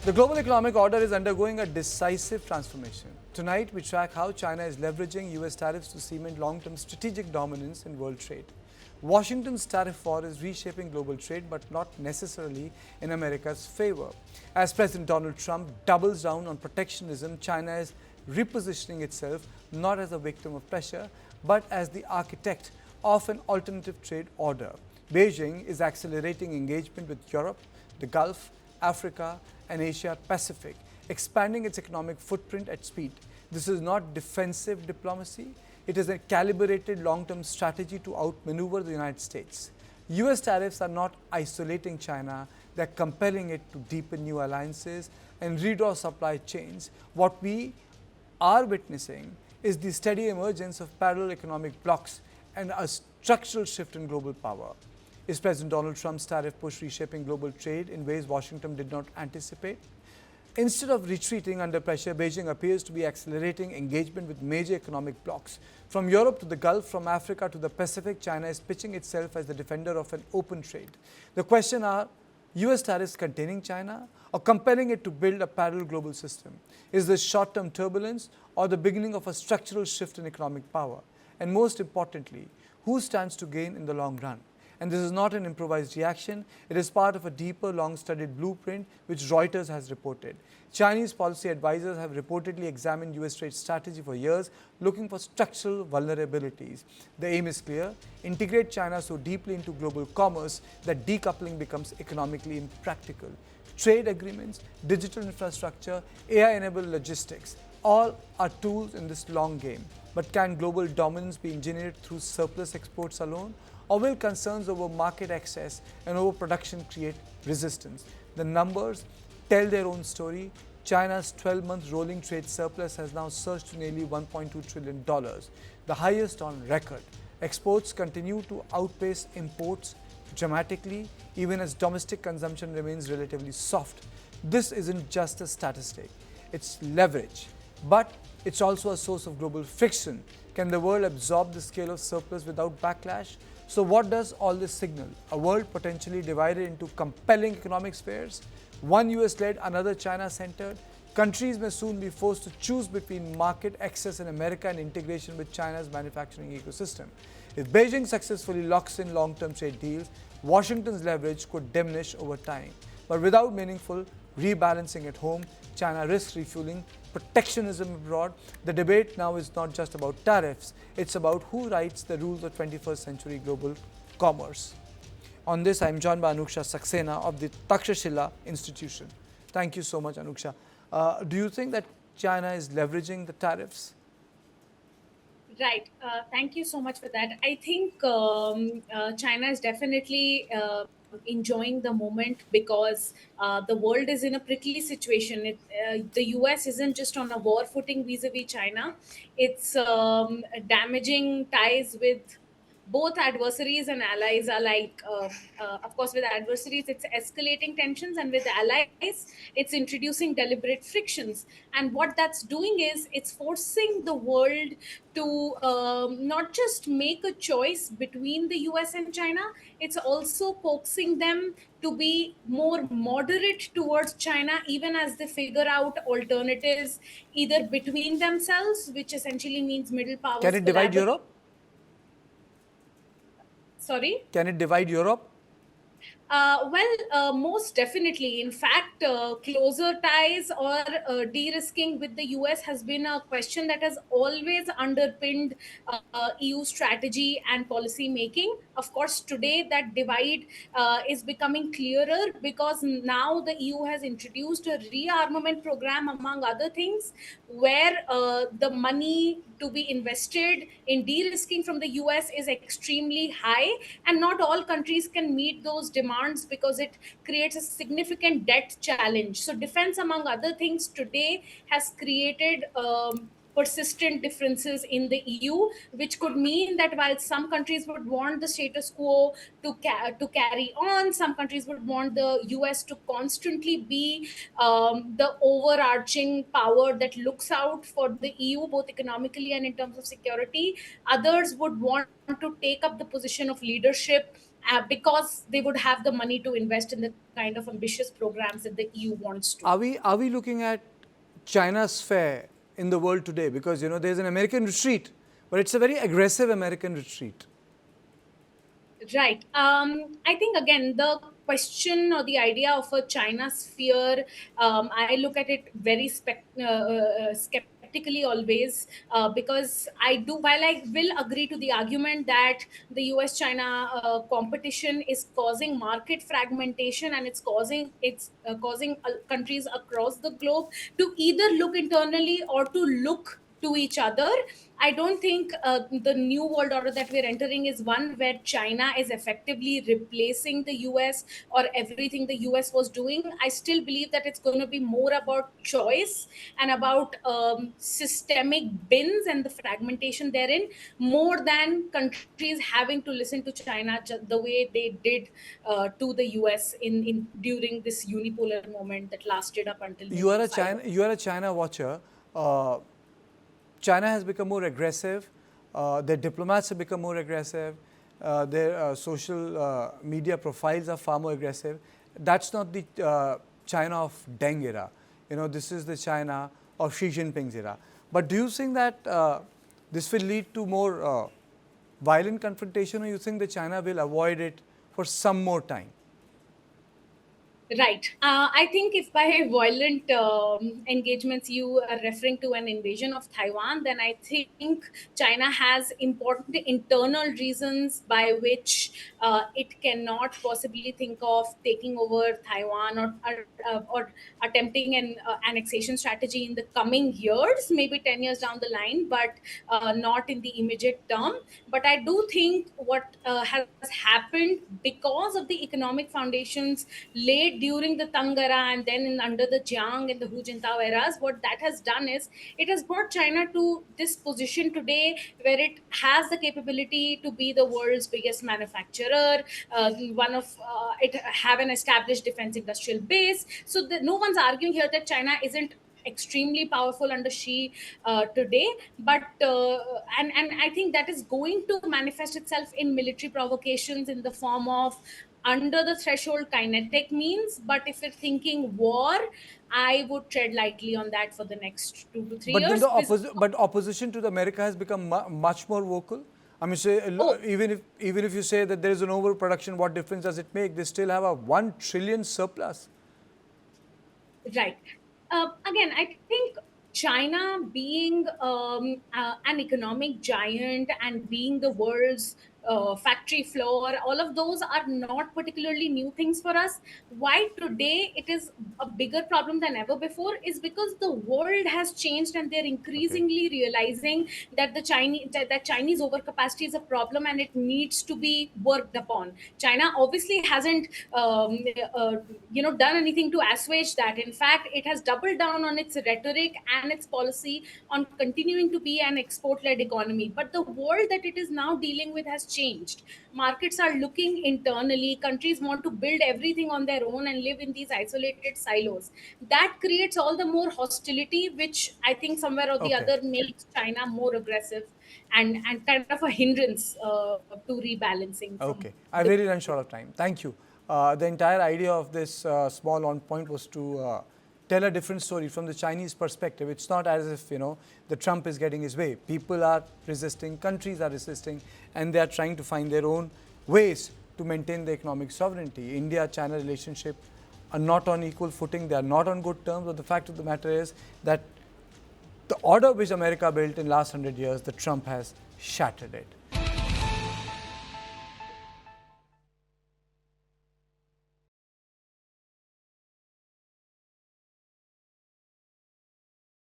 The global economic order is undergoing a decisive transformation. Tonight, we track how China is leveraging US tariffs to cement long-term strategic dominance in world trade. Washington's tariff war is reshaping global trade, but not necessarily in America's favor. As President Donald Trump doubles down on protectionism, China is repositioning itself not as a victim of pressure, but as the architect of an alternative trade order. Beijing is accelerating engagement with Europe, the Gulf, Africa, and Asia-Pacific, expanding its economic footprint at speed. This is not defensive diplomacy. It is a calibrated long-term strategy to outmaneuver the United States. US tariffs are not isolating China. They're compelling it to deepen new alliances and redraw supply chains. What we are witnessing is the steady emergence of parallel economic blocs and a structural shift in global power. Is President Donald Trump's tariff push reshaping global trade in ways Washington did not anticipate? Instead of retreating under pressure, Beijing appears to be accelerating engagement with major economic blocs. From Europe to the Gulf, from Africa to the Pacific, China is pitching itself as the defender of an open trade. The question are, US tariffs containing China or compelling it to build a parallel global system? Is this short-term turbulence or the beginning of a structural shift in economic power? And most importantly, who stands to gain in the long run? And this is not an improvised reaction. It is part of a deeper, long-studied blueprint which Reuters has reported. Chinese policy advisors have reportedly examined US trade strategy for years, looking for structural vulnerabilities. The aim is clear: integrate China so deeply into global commerce that decoupling becomes economically impractical. Trade agreements, digital infrastructure, AI-enabled logistics, all are tools in this long game. But can global dominance be engineered through surplus exports alone? Or will concerns over market access and overproduction create resistance? The numbers tell their own story. China's 12-month rolling trade surplus has now surged to nearly $1.2 trillion, the highest on record. Exports continue to outpace imports dramatically, even as domestic consumption remains relatively soft. This isn't just a statistic, it's leverage. But it's also a source of global friction. Can the world absorb the scale of surplus without backlash? So what does all this signal? A world potentially divided into compelling economic spheres, one US-led, another China-centered. Countries may soon be forced to choose between market access in America and integration with China's manufacturing ecosystem. If Beijing successfully locks in long-term trade deals, Washington's leverage could diminish over time. But without meaningful rebalancing at home, China risks refueling protectionism abroad. The debate now is not just about tariffs, it's about who writes the rules of 21st century global commerce. On this, I'm joined by Anuksha Saxena of the Takshashila Institution. Thank you so much, Anuksha. Do you think that China is leveraging the tariffs? Right. Thank you so much for that. I think China is definitely enjoying the moment because the world is in a prickly situation. The US isn't just on a war footing vis-a-vis China. It's damaging ties with both adversaries and allies alike. Of course, with adversaries, it's escalating tensions, and with allies, it's introducing deliberate frictions. And what that's doing is it's forcing the world to not just make a choice between the US and China, it's also coaxing them to be more moderate towards China, even as they figure out alternatives either between themselves, which essentially means middle powers. Can it divide Europe? Sorry? Can it divide Europe? Most definitely. In fact, closer ties or de-risking with the US has been a question that has always underpinned EU strategy and policy making. Of course, today that divide is becoming clearer because now the EU has introduced a rearmament program, among other things, where the money to be invested in de-risking from the US is extremely high, and not all countries can meet those demands because it creates a significant debt challenge. So defense, among other things, today has created persistent differences in the EU, which could mean that while some countries would want the status quo to carry on, some countries would want the US to constantly be the overarching power that looks out for the EU, both economically and in terms of security. Others would want to take up the position of leadership because they would have the money to invest in the kind of ambitious programs that the EU wants to. Are we looking at China's fare in the world today? Because there's an American retreat, but it's a very aggressive American retreat. Right. I think again the question or the idea of a China sphere, I look at it very skeptically always, because I do. While I will agree to the argument that the U.S.-China competition is causing market fragmentation and it's causing countries across the globe to either look internally or to look to each other. I don't think the new world order that we're entering is one where China is effectively replacing the US or everything the US was doing. I still believe that it's going to be more about choice and about systemic bins and the fragmentation therein, more than countries having to listen to China the way they did to the US in during this unipolar moment that lasted up until You are a China watcher. China has become more aggressive. Their diplomats have become more aggressive. Their social media profiles are far more aggressive. That's not the China of Deng era. This is the China of Xi Jinping's era. But do you think that this will lead to more violent confrontation, or you think that China will avoid it for some more time? Right. I think if by violent engagements you are referring to an invasion of Taiwan, then I think China has important internal reasons by which it cannot possibly think of taking over Taiwan or attempting an annexation strategy in the coming years, maybe 10 years down the line, but not in the immediate term. But I do think what has happened because of the economic foundations laid during the Tang era and then under the Jiang and the Hu Jintao eras, what that has done is it has brought China to this position today where it has the capability to be the world's biggest manufacturer, it have an established defense industrial base. So no one's arguing here that China isn't extremely powerful under Xi today, but and I think that is going to manifest itself in military provocations in the form of under the threshold kinetic means. But if you're thinking war, I would tread lightly on that for the next 2 to 3 But years. then but opposition to the America has become much more vocal. I mean, even if you say that there is an overproduction, what difference does it make? They still have a 1 trillion surplus. Right. Again, I think China being an economic giant and being the world's factory floor, all of those are not particularly new things for us. Why today it is a bigger problem than ever before is because the world has changed and they're increasingly realizing that Chinese overcapacity is a problem and it needs to be worked upon. China obviously hasn't done anything to assuage that. In fact, it has doubled down on its rhetoric and its policy on continuing to be an export-led economy. But the world that it is now dealing with has changed. Markets are looking internally. Countries want to build everything on their own and live in these isolated silos. That creates all the more hostility, which I think somewhere or the other makes China more aggressive and kind of a hindrance to rebalancing. Okay, I've really run short of time. Thank you. The entire idea of this small on point was to tell a different story from the Chinese perspective. It's not as if, the Trump is getting his way. People are resisting, countries are resisting, and they are trying to find their own ways to maintain the economic sovereignty. India-China relationship are not on equal footing. They are not on good terms. But the fact of the matter is that the order which America built in the last 100 years, the Trump has shattered it.